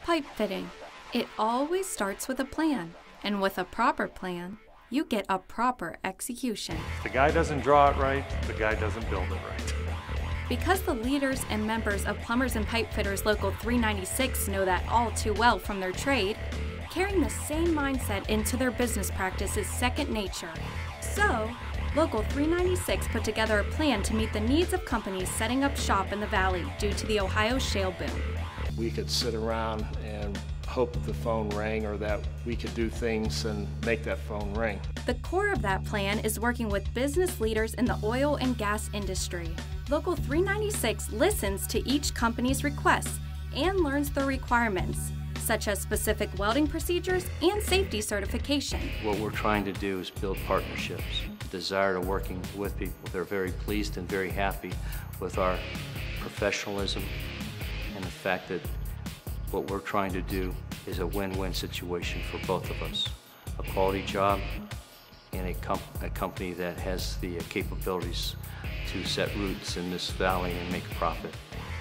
Pipe fitting. It always starts with a plan, and with a proper plan, you get a proper execution. If the guy doesn't draw it right, the guy doesn't build it right. Because the leaders and members of Plumbers and Pipefitters Local 396 know that all too well from their trade, carrying the same mindset into their business practice is second nature. So, Local 396 put together a plan to meet the needs of companies setting up shop in the valley due to the Ohio shale boom. We could sit around and hope the phone rang, or that we could do things and make that phone ring. The core of that plan is working with business leaders in the oil and gas industry. Local 396 listens to each company's requests and learns their requirements, such as specific welding procedures and safety certification. What we're trying to do is build partnerships, desire to working with people. They're very pleased and very happy with our professionalism and the fact that what we're trying to do is a win-win situation for both of us. A quality job and a company that has the capabilities to set roots in this valley and make a profit.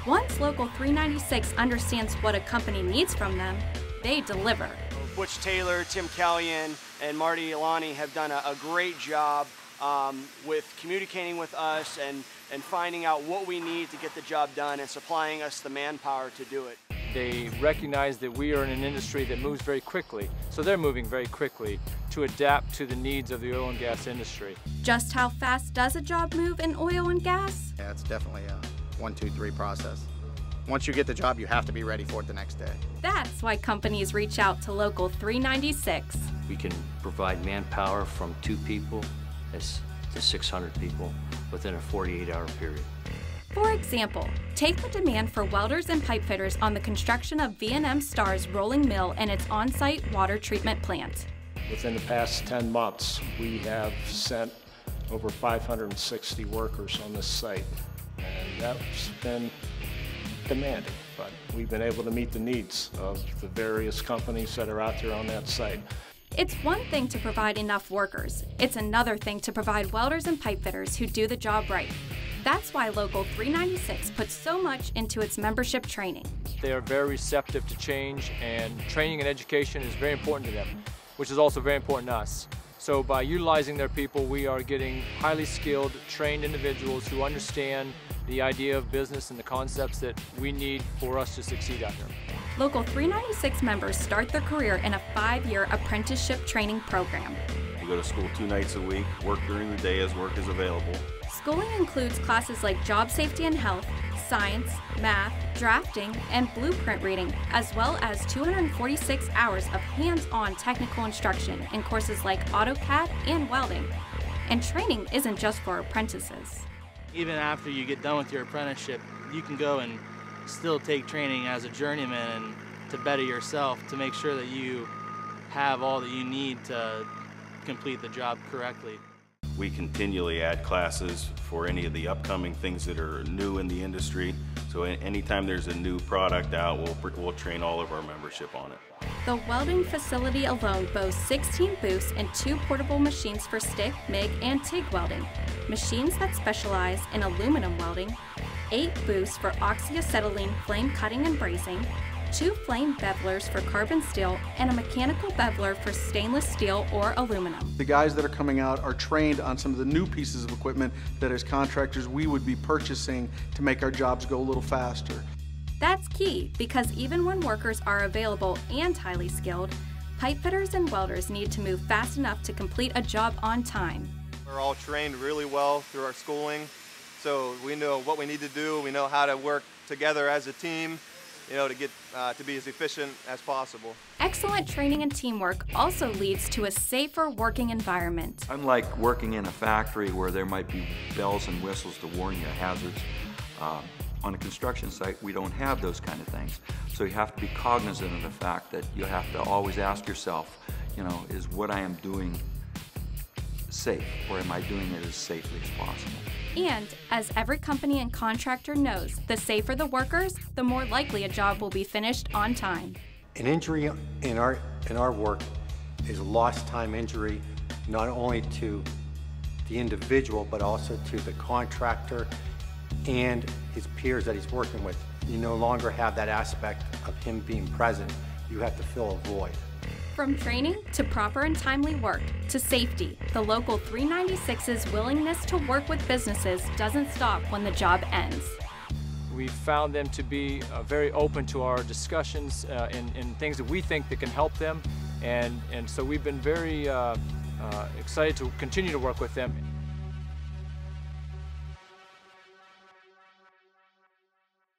Once Local 396 understands what a company needs from them, they deliver. Butch Taylor, Tim Callion, and Marty Ilani have done a great job with communicating with us and finding out what we need to get the job done and supplying us the manpower to do it. They recognize that we are in an industry that moves very quickly, so they're moving very quickly to adapt to the needs of the oil and gas industry. Just how fast does a job move in oil and gas? Yeah, it's definitely a 1, 2, 3 process. Once you get the job, you have to be ready for it the next day. That's why companies reach out to Local 396. We can provide manpower from 2 people to 600 people within a 48-hour period. For example, take the demand for welders and pipe fitters on the construction of V&M Star's rolling mill and its on-site water treatment plant. Within the past 10 months, we have sent over 560 workers on this site, and that's been demanding, but we've been able to meet the needs of the various companies that are out there on that site. It's one thing to provide enough workers. It's another thing to provide welders and pipe fitters who do the job right. That's why Local 396 puts so much into its membership training. They are very receptive to change, and training and education is very important to them, which is also very important to us. So by utilizing their people, we are getting highly skilled, trained individuals who understand the idea of business and the concepts that we need for us to succeed out here. Local 396 members start their career in a 5-year apprenticeship training program. You go to school 2 nights a week, work during the day as work is available. Schooling includes classes like job safety and health, science, math, drafting, and blueprint reading, as well as 246 hours of hands-on technical instruction in courses like AutoCAD and welding. And training isn't just for apprentices. Even after you get done with your apprenticeship, you can go and still take training as a journeyman and to better yourself, to make sure that you have all that you need to complete the job correctly. We continually add classes for any of the upcoming things that are new in the industry. So anytime there's a new product out, we'll train all of our membership on it. The welding facility alone boasts 16 booths and 2 portable machines for stick, MIG, and TIG welding, machines that specialize in aluminum welding, 8 booths for oxyacetylene flame cutting and brazing, 2 flame bevelers for carbon steel, and a mechanical beveler for stainless steel or aluminum. The guys that are coming out are trained on some of the new pieces of equipment that as contractors we would be purchasing to make our jobs go a little faster. That's key, because even when workers are available and highly skilled, pipe fitters and welders need to move fast enough to complete a job on time. We're all trained really well through our schooling, so we know what we need to do, we know how to work together as a team, to get to be as efficient as possible. Excellent training and teamwork also leads to a safer working environment. Unlike working in a factory where there might be bells and whistles to warn you of hazards, on a construction site we don't have those kind of things. So you have to be cognizant of the fact that you have to always ask yourself, is what I am doing safe, or am I doing it as safely as possible? And, as every company and contractor knows, the safer the workers, the more likely a job will be finished on time. An injury in our work is a lost time injury, not only to the individual, but also to the contractor and his peers that he's working with. You no longer have that aspect of him being present. You have to fill a void. From training to proper and timely work to safety, the Local 396's willingness to work with businesses doesn't stop when the job ends. We found them to be very open to our discussions in things that we think that can help them, and so we've been very excited to continue to work with them.